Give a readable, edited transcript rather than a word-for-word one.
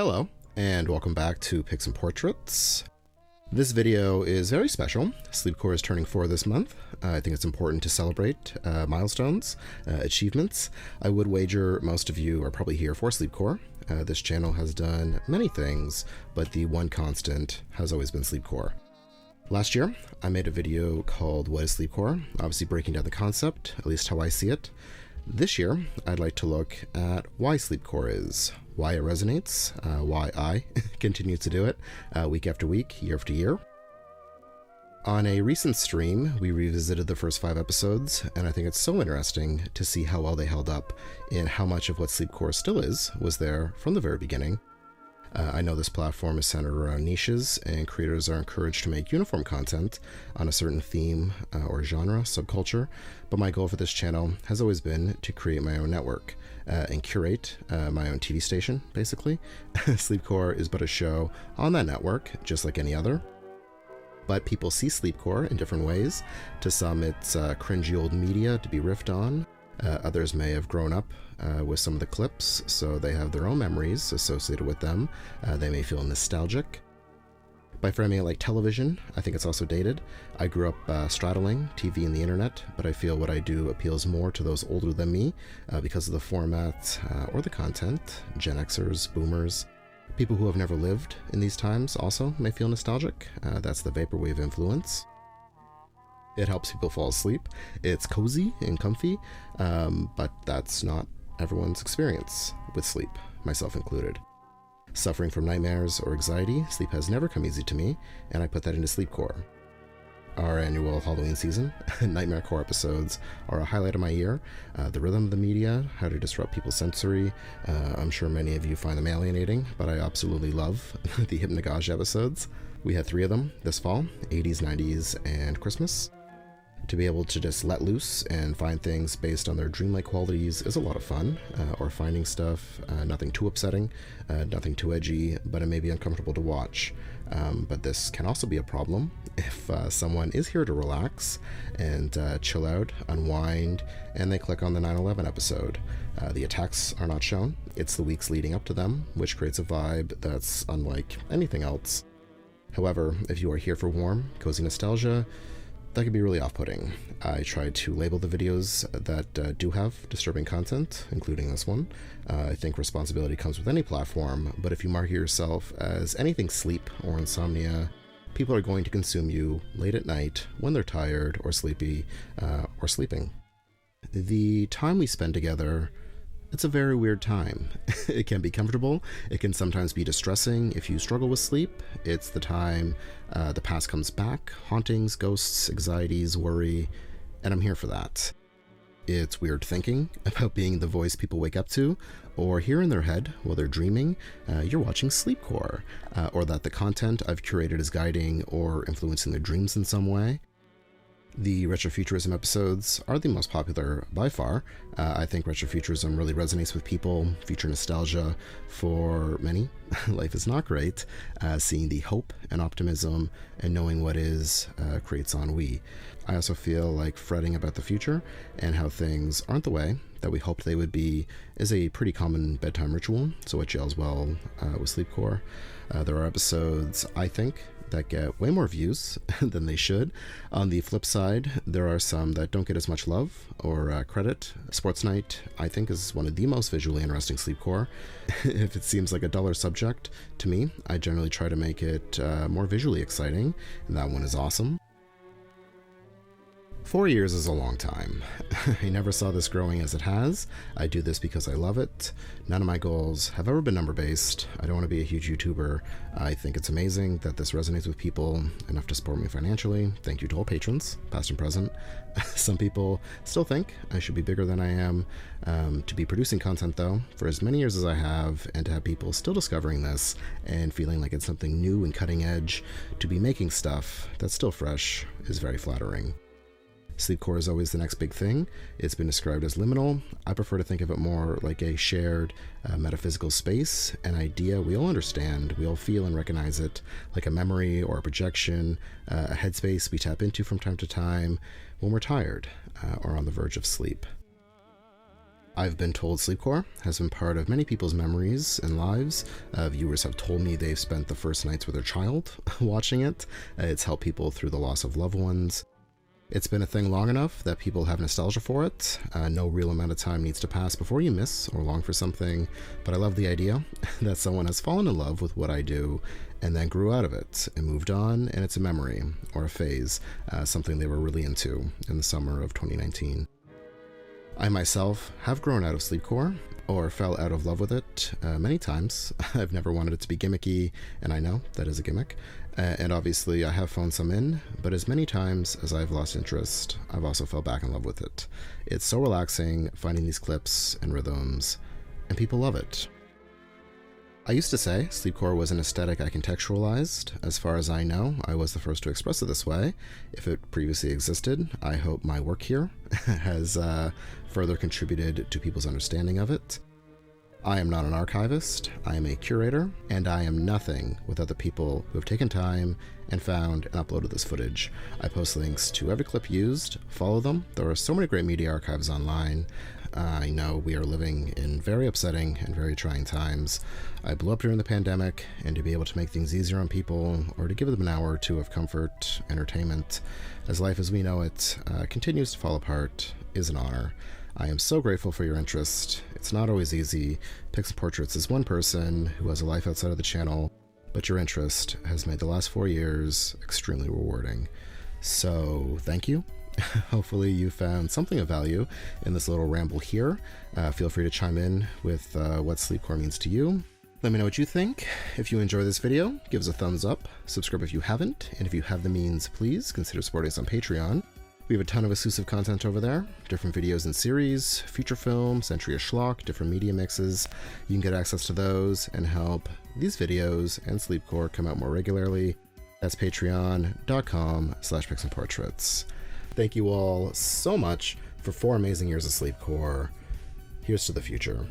Hello, and welcome back to Pics and Portraits. This video is very special. Sleepcore is turning 4 this month. I think it's important to celebrate milestones, achievements. I would wager most of you are probably here for Sleepcore. This channel has done many things, but the one constant has always been Sleepcore. Last year, I made a video called What is Sleepcore? Obviously breaking down the concept, at least how I see it. This year, I'd like to look at why Sleepcore is, why it resonates, why I continue to do it week after week, year after year. On a recent stream, we revisited the first 5 episodes, and I think it's so interesting to see how well they held up and how much of what Sleepcore still is was there from the very beginning. I know this platform is centered around niches, and creators are encouraged to make uniform content on a certain theme or genre, subculture, but my goal for this channel has always been to create my own network and curate my own TV station, basically. Sleepcore is but a show on that network, just like any other. But people see Sleepcore in different ways. To some, it's cringy old media to be riffed on. Others may have grown up with some of the clips, so they have their own memories associated with them. They may feel nostalgic. By framing it like television, I think it's also dated. I grew up straddling TV and the internet, but I feel what I do appeals more to those older than me because of the format or the content. Gen Xers, boomers, people who have never lived in these times also may feel nostalgic. That's the vaporwave influence. It helps people fall asleep. It's cozy and comfy, but that's not everyone's experience with sleep, myself included. Suffering from nightmares or anxiety, sleep has never come easy to me, and I put that into Sleepcore. Our annual Halloween season, Nightmare Core episodes are a highlight of my year. The rhythm of the media, how to disrupt people's sensory. I'm sure many of you find them alienating, but I absolutely love the Hypnagogue episodes. We had 3 of them this fall, 80s, 90s, and Christmas. To be able to just let loose and find things based on their dreamlike qualities is a lot of fun, or finding stuff, nothing too upsetting, nothing too edgy, but it may be uncomfortable to watch. But this can also be a problem if someone is here to relax and chill out, unwind, and they click on the 9/11 episode. The attacks are not shown. It's the weeks leading up to them, which creates a vibe that's unlike anything else. However, if you are here for warm, cozy nostalgia, that can be really off-putting. I tried to label the videos that do have disturbing content, including this one. I think responsibility comes with any platform, but if you market yourself as anything sleep or insomnia, people are going to consume you late at night when they're tired or sleepy or sleeping. The time we spend together, it's a very weird time. It can be comfortable. It can sometimes be distressing if you struggle with sleep. It's the time the past comes back, hauntings, ghosts, anxieties, worry, and I'm here for that. It's weird thinking about being the voice people wake up to, or hear in their head while they're dreaming you're watching Sleepcore, or that the content I've curated is guiding or influencing their dreams in some way. The retrofuturism episodes are the most popular by far. I think retrofuturism really resonates with people, future nostalgia. For many, life is not great. Seeing the hope and optimism and knowing what is creates ennui. I also feel like fretting about the future and how things aren't the way that we hoped they would be is a pretty common bedtime ritual, so it gels well with Sleepcore. There are episodes, I think, that get way more views than they should. On the flip side, there are some that don't get as much love or credit. Sports Night, I think, is one of the most visually interesting Sleepcore. If it seems like a duller subject to me, I generally try to make it more visually exciting, and that one is awesome. 4 years is a long time. I never saw this growing as it has. I do this because I love it. None of my goals have ever been number-based. I don't want to be a huge YouTuber. I think it's amazing that this resonates with people enough to support me financially. Thank you to all patrons, past and present. Some people still think I should be bigger than I am. To be producing content, though, for as many years as I have, and to have people still discovering this and feeling like it's something new and cutting edge, to be making stuff that's still fresh is very flattering. Sleepcore is always the next big thing. It's been described as liminal. I prefer to think of it more like a shared metaphysical space, an idea we all understand, we all feel and recognize it, like a memory or a projection, a headspace we tap into from time to time when we're tired or on the verge of sleep. I've been told Sleepcore has been part of many people's memories and lives. Viewers have told me they've spent the first nights with their child watching it. It's helped people through the loss of loved ones. It's been a thing long enough that people have nostalgia for it. No real amount of time needs to pass before you miss or long for something, but I love the idea that someone has fallen in love with what I do and then grew out of it and moved on, and it's a memory or a phase, something they were really into in the summer of 2019. I myself have grown out of Sleepcore, or fell out of love with it many times. I've never wanted it to be gimmicky, and I know that is a gimmick. And obviously I have phoned some in, but as many times as I've lost interest, I've also fell back in love with it. It's so relaxing finding these clips and rhythms, and people love it. I used to say Sleepcore was an aesthetic I contextualized. As far as I know, I was the first to express it this way. If it previously existed, I hope my work here has further contributed to people's understanding of it. I am not an archivist, I am a curator, and I am nothing without the people who have taken time and found and uploaded this footage. I post links to every clip used, follow them. There are so many great media archives online. I know we are living in very upsetting and very trying times. I blew up during the pandemic, and to be able to make things easier on people, or to give them an hour or two of comfort, entertainment, as life as we know it continues to fall apart, is an honor. I am so grateful for your interest. It's not always easy. Pics and Portraits is one person who has a life outside of the channel, but your interest has made the last 4 years extremely rewarding. So thank you. Hopefully you found something of value in this little ramble here. Feel free to chime in with what Sleepcore means to you. Let me know what you think. If you enjoy this video, give us a thumbs up, subscribe if you haven't, and if you have the means, please consider supporting us on Patreon. We have a ton of exclusive content over there, different videos and series, feature film, Century of Schlock, different media mixes. You can get access to those and help these videos and Sleepcore come out more regularly. That's patreon.com/picsandportraits. Thank you all so much for 4 amazing years of Sleepcore. Here's to the future.